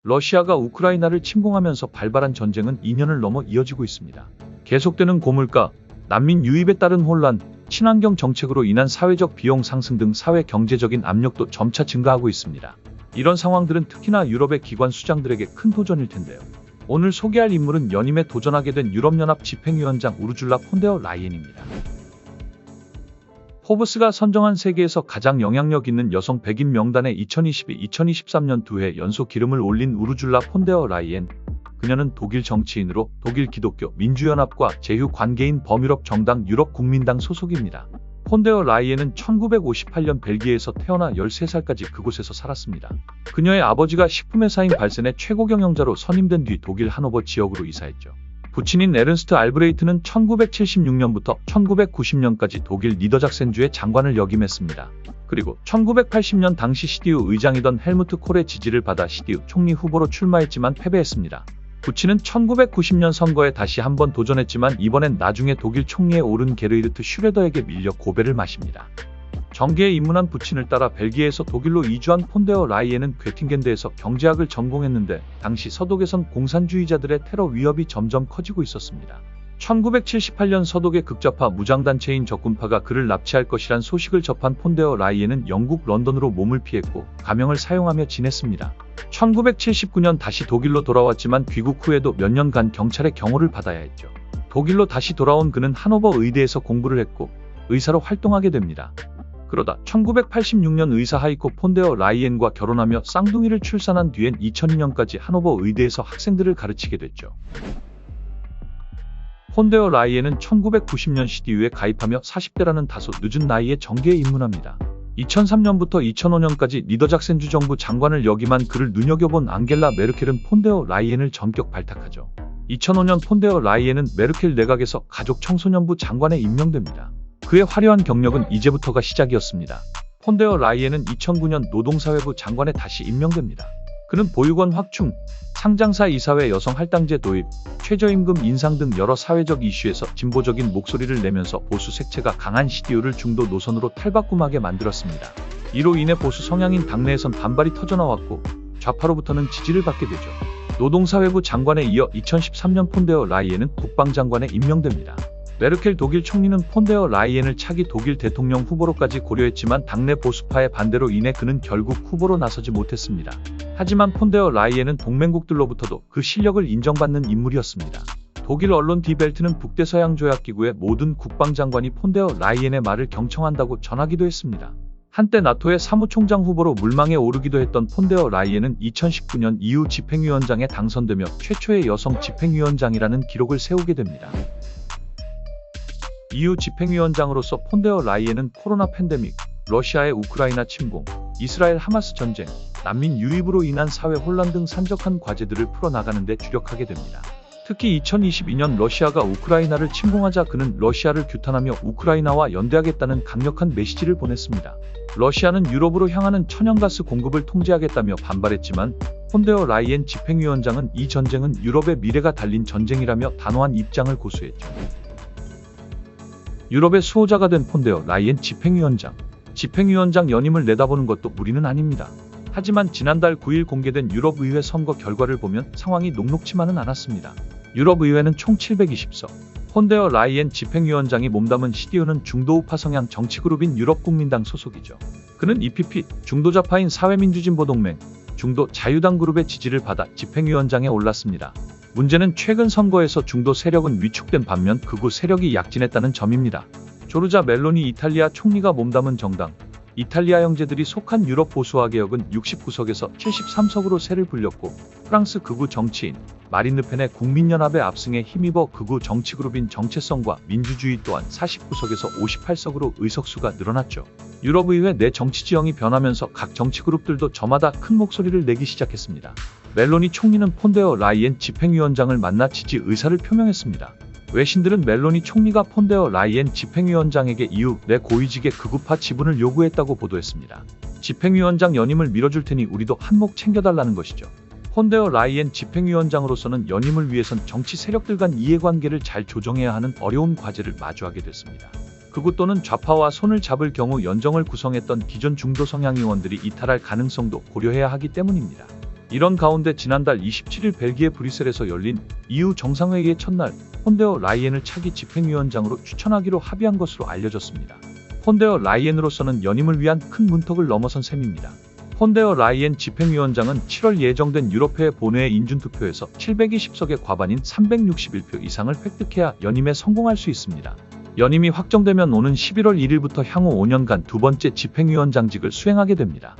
러시아가 우크라이나를 침공하면서 발발한 전쟁은 2년을 넘어 이어지고 있습니다. 계속되는 고물가, 난민 유입에 따른 혼란, 친환경 정책으로 인한 사회적 비용 상승 등 사회 경제적인 압력도 점차 증가하고 있습니다. 이런 상황들은 특히나 유럽의 기관 수장들에게 큰 도전일 텐데요. 오늘 소개할 인물은 연임에 도전하게 된 유럽연합 집행위원장 우르줄라 폰데어 라이엔입니다. 포브스가 선정한 세계에서 가장 영향력 있는 여성 100인 명단에 2022-2023년 2회 연속 기름을 올린 우르줄라 폰데어 라이엔. 그녀는 독일 정치인으로 독일 기독교 민주연합과 제휴 관계인 범유럽 정당 유럽국민당 소속입니다. 폰데어 라이엔은 1958년 벨기에에서 태어나 13살까지 그곳에서 살았습니다. 그녀의 아버지가 식품회사인 발센의 최고 경영자로 선임된 뒤 독일 하노버 지역으로 이사했죠. 부친인 에른스트 알브레이트는 1976년부터 1990년까지 독일 니더작센주의 장관을 역임했습니다. 그리고 1980년 당시 CDU 의장이던 헬무트 콜의 지지를 받아 CDU 총리 후보로 출마했지만 패배했습니다. 부친은 1990년 선거에 다시 한번 도전했지만 이번엔 나중에 독일 총리에 오른 게르히르트 슈레더에게 밀려 고배를 마십니다. 정계에 입문한 부친을 따라 벨기에에서 독일로 이주한 폰데어 라이엔은 괴팅겐대에서 경제학을 전공했는데 당시 서독에선 공산주의자들의 테러 위협이 점점 커지고 있었습니다. 1978년 서독의 극좌파 무장단체인 적군파가 그를 납치할 것이란 소식을 접한 폰데어 라이엔은 영국 런던으로 몸을 피했고 가명을 사용하며 지냈습니다. 1979년 다시 독일로 돌아왔지만 귀국 후에도 몇 년간 경찰의 경호를 받아야 했죠. 독일로 다시 돌아온 그는 하노버 의대에서 공부를 했고 의사로 활동하게 됩니다. 그러다 1986년 의사 하이코 폰데어 라이엔과 결혼하며 쌍둥이를 출산한 뒤엔 2002년까지 하노버 의대에서 학생들을 가르치게 됐죠. 폰데어 라이엔은 1990년 CDU에 가입하며 40대라는 다소 늦은 나이에 정계에 입문합니다. 2003년부터 2005년까지 니더작센주 정부 장관을 역임한 그를 눈여겨본 앙겔라 메르켈은 폰데어 라이엔을 전격 발탁하죠. 2005년 폰데어 라이엔은 메르켈 내각에서 가족 청소년부 장관에 임명됩니다. 그의 화려한 경력은 이제부터가 시작이었습니다. 폰데어 라이엔은 2009년 노동사회부 장관에 다시 임명됩니다. 그는 보육원 확충, 상장사 이사회 여성 할당제 도입, 최저임금 인상 등 여러 사회적 이슈에서 진보적인 목소리를 내면서 보수 색채가 강한 CDU를 중도 노선으로 탈바꿈하게 만들었습니다. 이로 인해 보수 성향인 당내에선 반발이 터져나왔고 좌파로부터는 지지를 받게 되죠. 노동사회부 장관에 이어 2013년 폰데어 라이엔은 국방장관에 임명됩니다. 메르켈 독일 총리는 폰데어 라이엔을 차기 독일 대통령 후보로까지 고려했지만 당내 보수파의 반대로 인해 그는 결국 후보로 나서지 못했습니다. 하지만 폰데어 라이엔은 동맹국들로부터도 그 실력을 인정받는 인물이었습니다. 독일 언론 디벨트는 북대서양조약기구의 모든 국방장관이 폰데어 라이엔의 말을 경청한다고 전하기도 했습니다. 한때 나토의 사무총장 후보로 물망에 오르기도 했던 폰데어 라이엔은 2019년 EU 집행위원장에 당선되며 최초의 여성 집행위원장이라는 기록을 세우게 됩니다. EU 집행위원장으로서 폰데어 라이엔은 코로나 팬데믹, 러시아의 우크라이나 침공, 이스라엘 하마스 전쟁, 난민 유입으로 인한 사회 혼란 등 산적한 과제들을 풀어나가는 데 주력하게 됩니다. 특히 2022년 러시아가 우크라이나를 침공하자 그는 러시아를 규탄하며 우크라이나와 연대하겠다는 강력한 메시지를 보냈습니다. 러시아는 유럽으로 향하는 천연가스 공급을 통제하겠다며 반발했지만 폰데어 라이엔 집행위원장은 이 전쟁은 유럽의 미래가 달린 전쟁이라며 단호한 입장을 고수했죠. 유럽의 수호자가 된 폰데어 라이엔 집행위원장. 집행위원장 연임을 내다보는 것도 무리는 아닙니다. 하지만 지난달 9일 공개된 유럽의회 선거 결과를 보면 상황이 녹록치만은 않았습니다. 유럽의회는 총 720석. 폰데어 라이엔 집행위원장이 몸담은 CDU는 중도우파 성향 정치그룹인 유럽국민당 소속이죠. 그는 EPP, 중도좌파인 사회민주진보동맹, 중도 자유당 그룹의 지지를 받아 집행위원장에 올랐습니다. 문제는 최근 선거에서 중도 세력은 위축된 반면 극우 세력이 약진했다는 점입니다. 조르자 멜로니 이탈리아 총리가 몸담은 정당, 이탈리아 형제들이 속한 유럽 보수화 개혁은 69석에서 73석으로 세를 불렸고 프랑스 극우 정치인 마린 르펜의 국민연합에 압승에 힘입어 극우 정치그룹인 정체성과 민주주의 또한 49석에서 58석으로 의석수가 늘어났죠. 유럽의회 내 정치 지형이 변하면서 각 정치그룹들도 저마다 큰 목소리를 내기 시작했습니다. 멜로니 총리는 폰데어 라이엔 집행위원장을 만나 지지 의사를 표명했습니다. 외신들은 멜로니 총리가 폰데어 라이엔 집행위원장에게 이후 내 고위직의 극우파 지분을 요구했다고 보도했습니다. 집행위원장 연임을 밀어줄 테니 우리도 한몫 챙겨달라는 것이죠. 폰데어 라이엔 집행위원장으로서는 연임을 위해선 정치 세력들 간 이해관계를 잘 조정해야 하는 어려운 과제를 마주하게 됐습니다. 극우 또는 좌파와 손을 잡을 경우 연정을 구성했던 기존 중도 성향 의원들이 이탈할 가능성도 고려해야 하기 때문입니다. 이런 가운데 지난달 27일 벨기에 브뤼셀에서 열린 EU 정상회의의 첫날 폰데어 라이엔을 차기 집행위원장으로 추천하기로 합의한 것으로 알려졌습니다. 폰데어 라이엔으로서는 연임을 위한 큰 문턱을 넘어선 셈입니다. 폰데어 라이엔 집행위원장은 7월 예정된 유럽회의 본회의 인준투표에서 720석의 과반인 361표 이상을 획득해야 연임에 성공할 수 있습니다. 연임이 확정되면 오는 11월 1일부터 향후 5년간 두 번째 집행위원장직을 수행하게 됩니다.